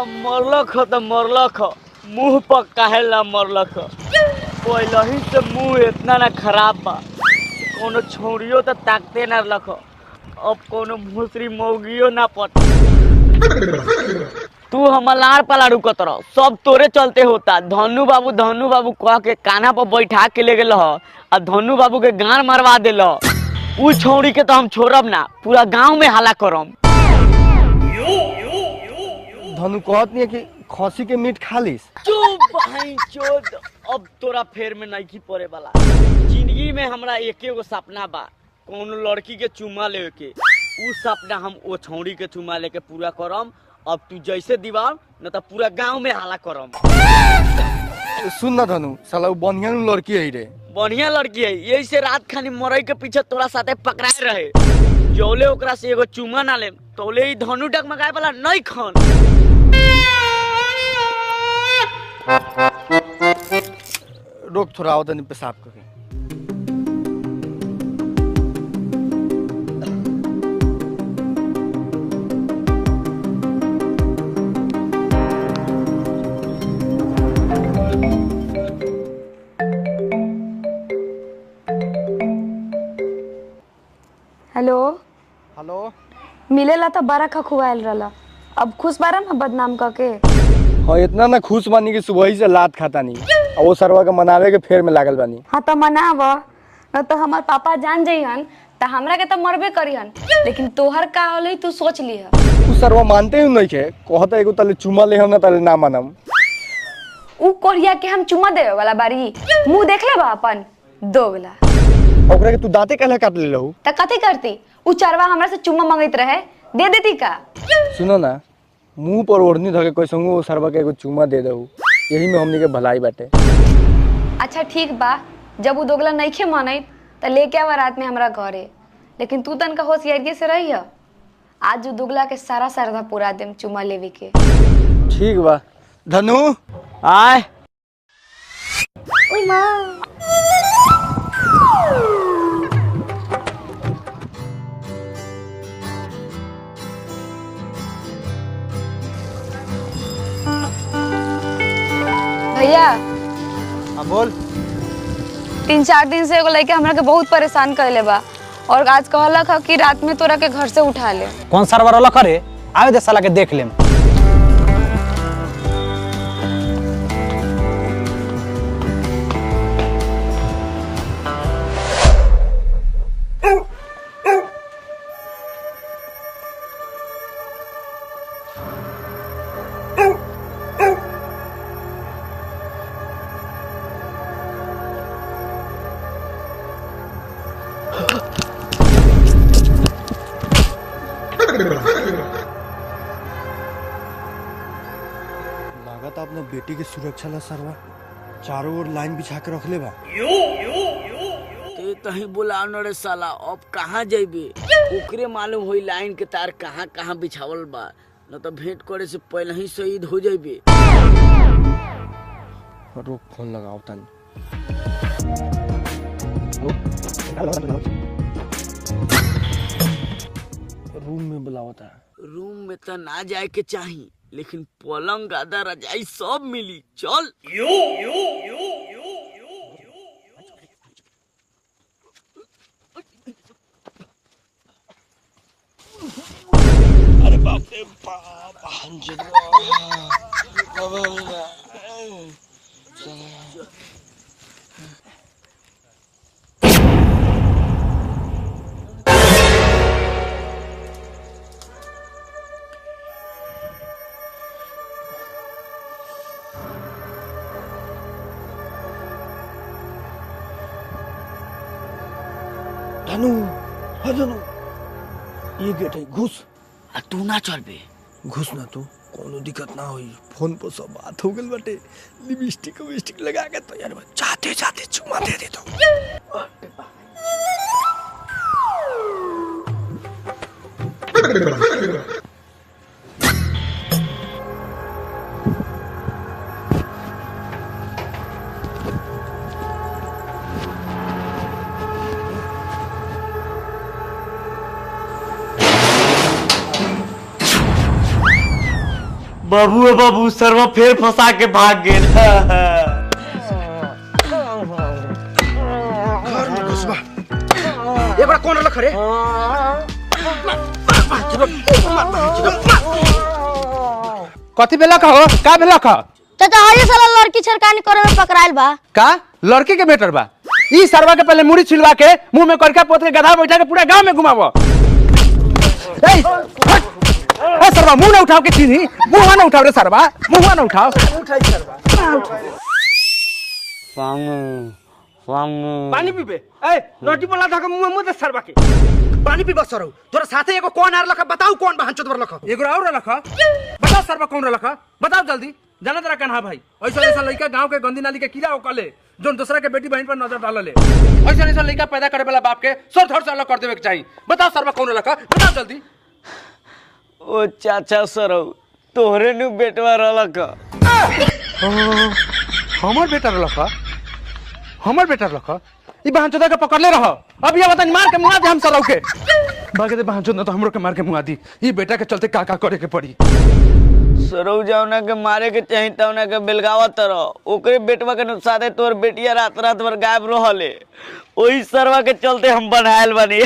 मरलक ह त मरलक ह, मुंह पर काहेला मरलक ह। पहले ही से मुंह इतना ना खराब बा, कोनो छौड़ियो त ताकते ना रख, अब कोनो भूसरी मौगियो ना पट। तू हमर लाड़ पलाड़ू कतर, सब तोरे चलते होता। धनु बाबू कह के कान्हा पर बैठा के ले गेल ह, आ धनु बाबू के गान मरवा देल। उ छौड़ी के तो हम छोड़ब ना, पूरा गांव में हल्ला करम। धनु कहत नहीं है कि खसी के मीट खा लीस। चुप भाई चोद, अब तोरा फेर में नहीं पड़े वाला। जिंदगी में हमरा एके गो सपना बा, कोनो लड़की के चुमा ले के। उ सपना हम ओ छौड़ी के चुमा लेके पूरा करम। अब तू जैसे दीवार न तो पूरा गांव में हल्ला करम। सुन ना धनु, साला उ बढ़िया लड़की है रे। बढ़िया लड़की है, यही से रात खानी मरई के पीछे तोरा साथे पकड़ाए रहे। जौले ओकरा से एगो चुमा ना ले, तौले ही धनु डगमगाए वाला नहीं खन। रोक थोड़ा आओ तनी पेशाब करके। हेलो हेलो, मिलेला तो बड़ा खखुआल रहला, अब खुश बारा ना बदनाम करके। हाँ इतना ना खुश बानी कि सुबह ही से लात खाता नहीं, और वो सरवा के मनावे के फेर में लागल बानी। हाँ तो मनाव, न तो हमार पापा जान जाइहन तो हमरा के तो मरबे करिहन, लेकिन तोहर का होले तू सोच लिह। उ सरवा मानते ही नहीं के, कहता एगो तले चुमा ले हम ना तले ना मानम। उ कोरिया के हम चुमा देवे वाला बारी, मुंह देख ले बा अपन दोगला। ओकरा के तू दांते काहे काट ले लहू? त कथी करती? उ चरवा हमरा से चुम्मा मांगत रहे, दे देती का? सुनो ना, मुंह पर ओढ़नी धके कोई संगो सरवा के एगो चुमा दे दहू, यही में हमनी के भलाई बाटे। अच्छा ठीक बा, जब उ दोगला नइखे मानत त लेके आवा रात में हमरा घरे, लेकिन तू तनका होशियारी से रही है। आज उ दोगला के सारा सरधा पूरा देम चुमा लेवे के। ठीक बा। धनु आय ओई मां, भैया। हाँ बोल। 3-4 दिन से एगो लड़का हमरा के बहुत परेशान करले बा, और आज कहलक ह कि रात में तोरा के घर से उठा ले। कौन सरवर वाला करे? आवे दे साला के देख लेम। लागत अपने बेटी की सुरक्षा ला सरवा चारों ओर लाइन बिछा के रख ले बा। ते तही बुला न रे साला, अब कहाँ जाइबे? ओकरे मालूम होई लाइन के तार कहाँ कहाँ बिछावल बा, न तो भेंट करे से पहले ही शहीद हो जाइबे। रोक, फोन लगाओ तनी। रूम में बुलावता है। रूम में तो ना जाए के चाही, लेकिन पलंग गादा रजाई सब मिली। चल। अरे बाप रे बाप, धनु, हाँ धनु, ये गेट है, घुस। आ तू ना चल बे। घुस ना तू, कोनो दिक्कत ना होई। फोन पर सब बात हो गल बाटे, लिपस्टिक विस्टिक लगा के तैयार बा, चाहते चाहते चुमा दे दे तो। बाबू सरवा फिर फंसा के भाग गेल। ये बड़ा कौन रख रे? कथी बेला कहो का बेला कहो चाचा हरी साला लड़की छरकानी करे में पकड़ाइल बा। का लड़की के बेटर बा ई सरवा के पहले मुड़ी छिलवा के मुंह में करके पोत के गधा बैठा के पूरा गांव में घुमावो। ए सरवा मुंह ना उठाओ के चीनी मुंह ना उठाओ रे सरवा मुंह ना उठाओ। पानी पीबे? ए रोटी बोला था मुंह मुंह दे सरवा के पानी पीबा सरौ। तोरा साथे एगो कौन आर लखा बताऊ कौन बहन चोदवर लखा? एगो और लखा बताओ सरवा कौन लखा बताओ जल्दी। जाना तेरा कन्हा भाई ऐसा लड़का गांव के गंदी नाली के कीड़ा ओकले जो दूसरा के बेटी बहन पर नजर डालले ऐसा लड़का पैदा करे वाला बाप के सर धड़ से अलग कर देवे के चाहिए। बताओ सरवा कौन लखा बताओ जल्दी। ओ चाचा सरौ तोहरे नु बेटवा रहलक। हमर बेटा लखा ई बहन चोदा के पकड़ ले रहो। अब ये बतानी मार के मुआ दे हम सरौ के भागे दे बहन चोदा तो हमरो के मार के मुआ दी। ई बेटा के चलते का करे के पड़ी। सरौ जावना के मारे के चाही तवना के बेलगावा तरह ओकरे बेटवा के नुकसाने तोर बेटिया रात भर गायब रहले ओही सरवा के चलते हम बनायल बनी।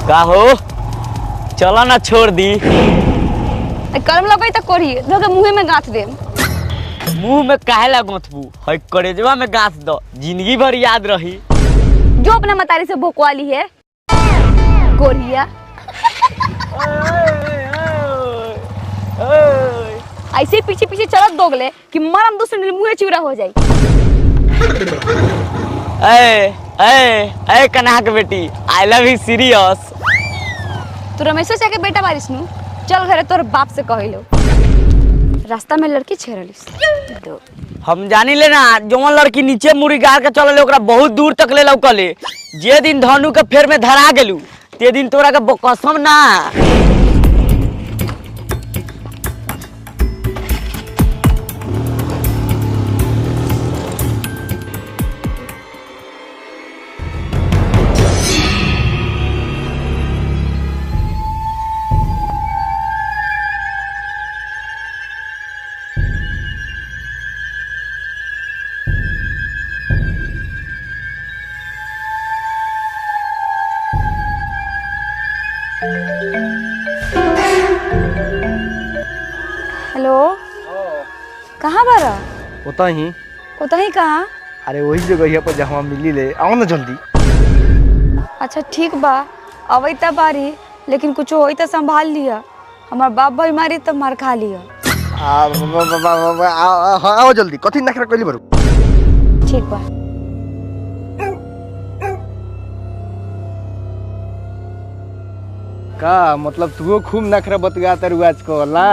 का हो चला ना छोड़ दी। कर्म लगई त करी धोके मुंह में गाथ दे। मुंह में काहे ला गोथबू है करेजवा में गाथ दो जिंदगी भर याद रही। जो अपने मतारी से भोकवाली है गोरिया। ऐसे पीछे पीछे चलत दोगले कि मरम दूसरे मुंह चिवरा हो जाई। ए कन्हा के बेटी आई लव यू सीरियस। तू रमेशो चाहे के बेटा बारिश नु चल घरे तोर बाप से कहिलो रास्ता में लड़की छेड़लिस। हम जानी ले ना जवन लड़की नीचे मुड़ी गाड़ के चलले ओकरा बहुत दूर तक ले लौकले। जे दिन धनु के फेर में धरा गेलू ते दिन तोरा के कसम ना। हेलो कहाँ बारा? होता ही उतही कहाँ? अरे वही जगह पर जहाँ मिली ले आओ ना जल्दी। अच्छा ठीक बा अवई त बारी लेकिन कुछ होई त संभाल लिया। हमार बाप भाई मारी त मार खा लिया। आओ जल्दी कथी नखरा कइली बरू। ठीक बा। का मतलब तू खूब नखरा बतगा तरु आज को ला।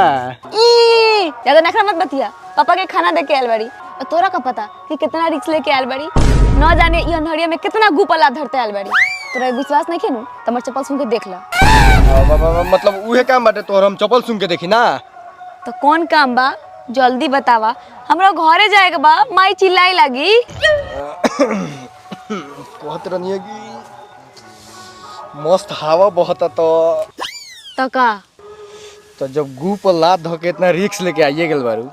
ज्यादा नखरा मत बतिया। पापा के खाना दे के आयल बड़ी और तोरा का पता कि कितना रिक्स लेके आयल बड़ी। न जाने ये अंधरिया में कितना गुपला धरते आयल बड़ी। तोरा विश्वास नहीं खेनु त हमर चप्पल सुन के देख ला। मतलब उहे काम बाटे तोहर हम चप्पल सुन के देखी ना। तो कौन काम बा जल्दी बतावा। हमरा घरे जाए के बा माई चिल्लाई लगी। कहत रहनी कि मस्त हवा बहता तो का तो जब गू पर लात धके इतना रिक्स लेके आइए गेल बारू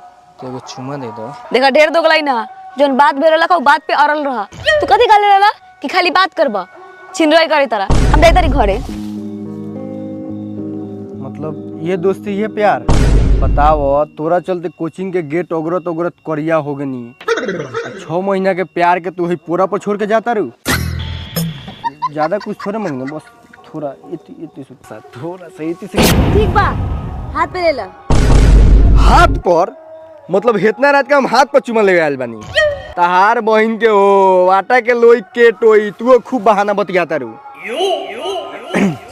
तो एगो चुमा दे दो। देखा ढेर दोगलाई ना जोन बात भेरला का बात पे अड़ल रहा। तू कथी गाले रहला कि खाली बात करबा छिनराई करे तरह। हम दे तारी घरे। मतलब ये दोस्ती ये प्यार बताओ। तोरा चलते कोचिंग के गेट ओगरत करिया हो गनी। 6 महीना के प्यार के तू ही पूरा पर छोड़ के जाता रू। ज्यादा कुछ थोड़ा मांगना बस थोड़ा थोड़ा सही ठीक बा हाथ पे ले ला। हाथ पर मतलब इतना रात का हम हाथ पर चुमा ले आयल बानी। तहार बहन के हो आटा के लोई के टोई तू खूब बहाना बतियाता रू।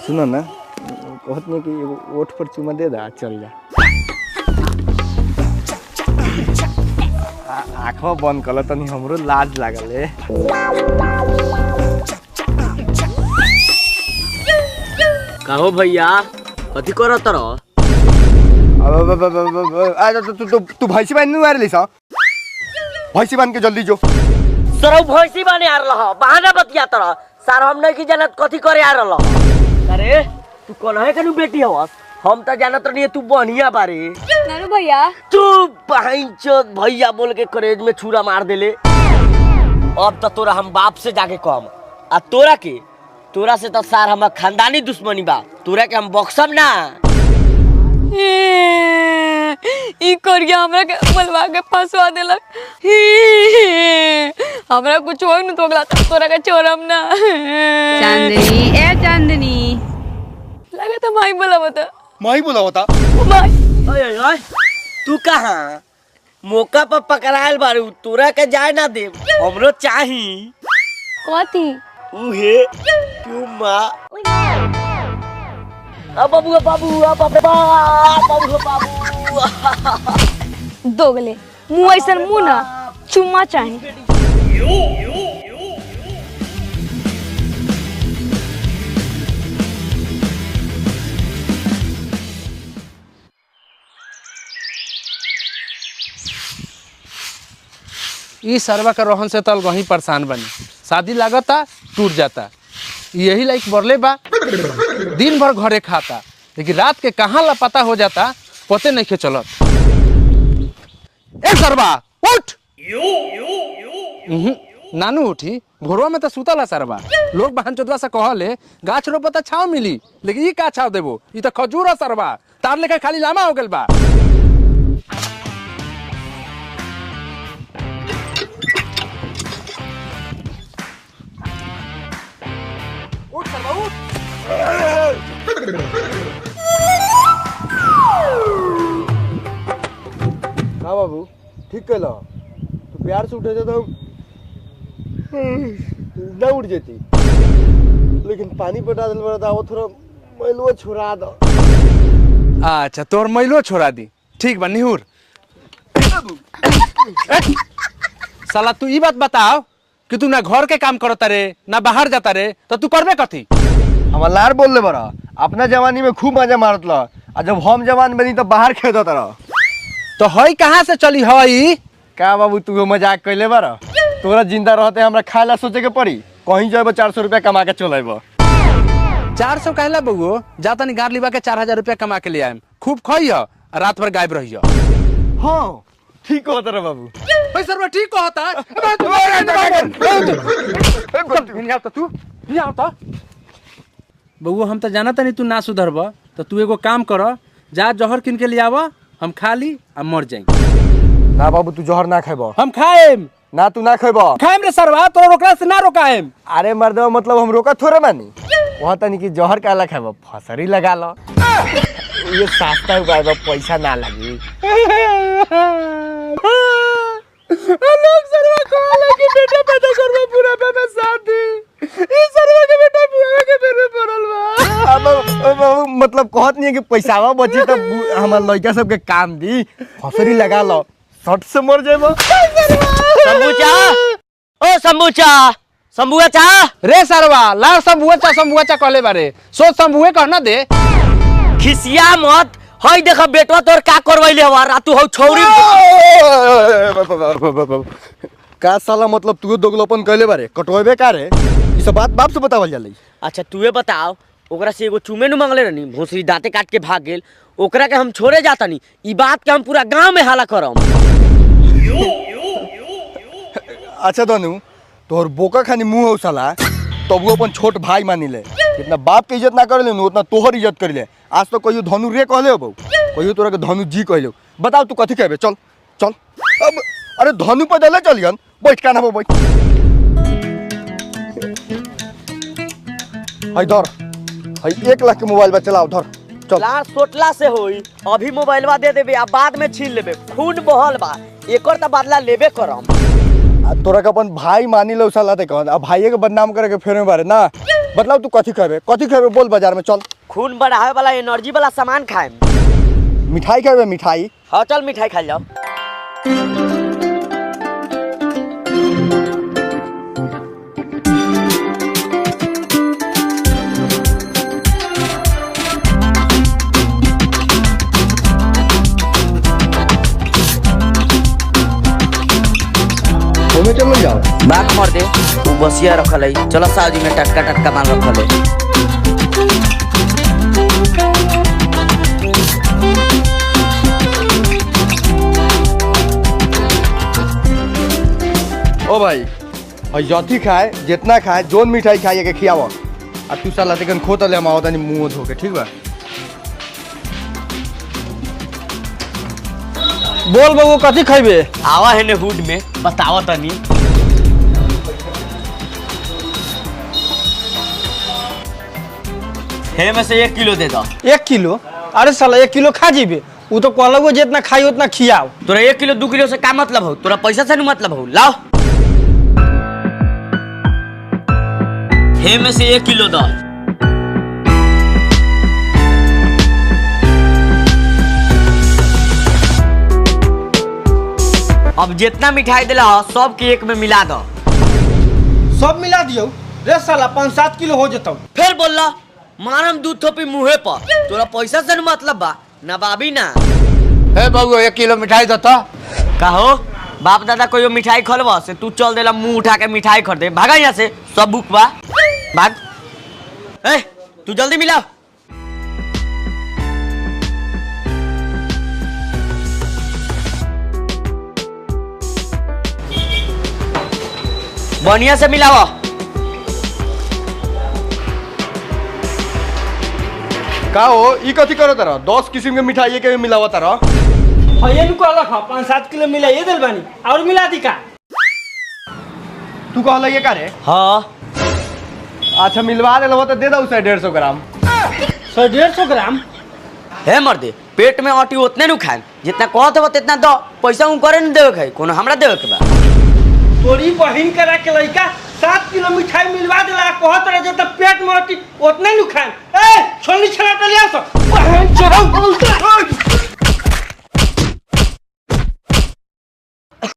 सुनो ना कहत नहीं कि एगो ओठ पर चुमा दे दा चल जा। आँखवा बंद कर तनी हमरो लाज लागल है। कहो भैया कथी करत तर तू भैंसी बांध नहीं मारे सा भैंसी बांध के जल्दी जो सरौ भैंसी बने आ रहा बहाना बतिया तर सर हम नहीं की जानत कथी करे आ रहा अरे तू कौन है कनु बेटी हवस हम तो जानत रही तू बढ़िया बारे नानू भैया तू बहनचोद भैया बोल के करेज में छुरा मार देले अब तो तोरा हम बाप से जाके कहम आ तोरा से तो सार हमार खानदानी दुश्मनी बा तोरा के हम बक्सम ना ई करिया हमरा के मलवा के फंसवा देलक हमरा कुछ होई न तोगला तोरा के छोड़म ना चांदनी ए चांदनी लगे तो माई बोला बता माही बोला होता माई ओए ओए तू कहाँ मौका पर पकड़ायल बारू तोरा के जाए ना दे हमरो चाही कथी उहे तू माँ अब बाबू अब बाबू दोगले मुंह ऐसन मुंह ना चुम्मा चाहे ई सरवा का रोहन से तल वहीं परेशान बनी शादी लागता टूट जाता यही लाइक बरले बा दिन भर घरे खाता लेकिन रात के कहाँ लापता हो जाता पते नहीं के चलत ए सरवा उठ नानू उठी भोरवा में तो सुतला सरवा लोग बहन चोदवा से कहले गाछ रोपता छाव मिली लेकिन ई का छाव देबो ई तो खजूर सरवा तार लेके खाली लामा हो गेल बा हाँ बाबू ठीक कहला तू प्यार से उठे थे तो ना उठ जाती लेकिन पानी पटा दिल बड़ा वो थोड़ा मैलवा छुड़ा दो अच्छा तोर मैलो छोड़ा दी ठीक बा निहुर साला तू ई बात बताओ कि तू ना घर के काम करता रे ना बाहर जाता रे तो तू करबे कथी हमार लार बोल ले बड़ा अपना जवानी में खूब मजा मारत ला और जब हम जवान बनी तो बाहर खेत होता रहा तो हई कहाँ से चली हई का बाबू तू मजाक कैले बारा तोरा जिंदा रहते हमरा खाए ला सोचे के पड़ी कहीं जाए 400 रुपया कमा के चलेब 400 कहला बउओ जा तनी गार लिबा के 4000 रुपया कमा के ले आएम खूब खइह रात भर गायब रहियो हाँ ठीक होता रे बाबू पैसा रुपया ठीक कहता तू बउओ हम तो जानता नहीं तू ना सुधरब तो तू एगो काम कर जा जहर किन के ले आवा हम खा ली आ मर जाई ना बाबू तू जहर ना खेब हम खाएम ना तू ना खेब खाएम रे सरवा तोरा रोकला से ना रोकाएम अरे मर्दवा मतलब हम रोका थोड़े मानी वहाँ तनी की जहर काला खेब फसरी लगा लो ये सस्ता उपाय बा पैसा ना लगी लोग सरवा कहला कि बेटा पैदा करबा पूरा में शादी ई सरवा के बेटा बुआ के पेट में पड़ल बा मतलब कहत नहीं है कि पैसावा बची तो हमार लड़का सबके काम दी फसरी लगा लो शर्ट से मर जाएबो शंभूचा ओ शंभूचा रे सरवा ला शंभुआ कहले बारे सोच शंभुए कहना दे खिसिया मत हई देख बेटवा तोर का करवैले हवा रातू हौ छौरी का साला मतलब तू दोगलोपन कहले बारे कटवेबे का रे ई सब बात बाप से बतावल जाले अच्छा तूए बताओ ओकरा से एगो चुमे नु मांगले रहनी भोसरी दांते काट के भाग गेल ओकरा के हम छोड़े जातानी ई बात के हम पूरा गांव में हाला करम अच्छा धनु तोहर बोका खानी मुंह हो साला तब वो अपन छोट भाई मानी ले जितना बाप के इज्जत ना कर ले उतना तोहर इज्जत कर ले आज तो कहियो धनु रे कहले हो कहियो तोरा के धनु जी कहले बताओ तू कथी कहबे चल चल अब अरे धनु पे दले चलियन बैठ का ना बैठ हई धर हई 1 लाख के मोबाइल बा चलाओ धर चल लार सोटला से होई अभी मोबाइलवा दे देबे आ बाद में छीन लेबे खून बहल बा एकर त बदला लेबे करम तोरा के अपन भाई मानी लो साला ते कहन अब भाईए के बदनाम करे के फेर में बारे ना बतलाओ तू कथी कहबे बोल बाजार में चल खून बढ़ावे वाला एनर्जी वाला सामान खाएम मिठाई कहबे मिठाई हाँ चल मिठाई खा जाओ चलो जाओ। बात मर दे तू बसिया रखल है, चलो साजी में टटका टटका माल रखल है। ओ भाई और जथी खाए जितना खाए जोन मिठाई खाइए के खियाव आ तू साला तेकन खोतले हम आवतानी मुंह धो के, ठीक बा? बोल बबू कथी खाइबे? आवा है ने हुड में बतावा तनी। हे में से 1 किलो दे दो। 1 किलो? अरे साला 1 किलो खा जीबे, वो तो कहल वो जितना खाई उतना खियाओ। तोरा 1 किलो 2 किलो से का मतलब हो? तोरा पैसा से नहीं मतलब हो? लाओ हे में से 1 किलो दो। अब जितना मिठाई दिला हो सब के एक में मिला दो। सब मिला दियो रे साला 5-7 किलो हो जतौ। फिर बोलला मारम दूध थोपी मुँहे पर। तोरा पैसा से नहीं मतलब बा ना बाबी ना। हे बबू 1 किलो मिठाई दो तो। कहो बाप दादा कोई मिठाई खोलवा से तू चल देला मुंह उठा के मिठाई खरीदे। भागा यहाँ से, सब बुक बा भाग। ए तू जल्दी मिला। बढ़िया से मिलावा। का हो ई कथी करो तारा? 10 किस्म के मिठाई के मिलावा तारा? ये भी कहल 5-7 किलो मिला ये दिल बानी और मिला दी का? तू कहला ये का रे? हाँ अच्छा मिलवा दे लो तो दे दो उसे 150 ग्राम। 150 ग्राम? हे मर्दे पेट में आटी उतने नु खाए जितना कहत हो उतना दो। पैसा उ करे न देवे के कोनो हमरा देवे के बा। तोरी बहिन करा के लइका 7 किलो मिठाई मिलवा देला, कहत रहे जब पेट में आटी उतने नु खाए। ए छोली छला टलिया सो बहन चढ़ो।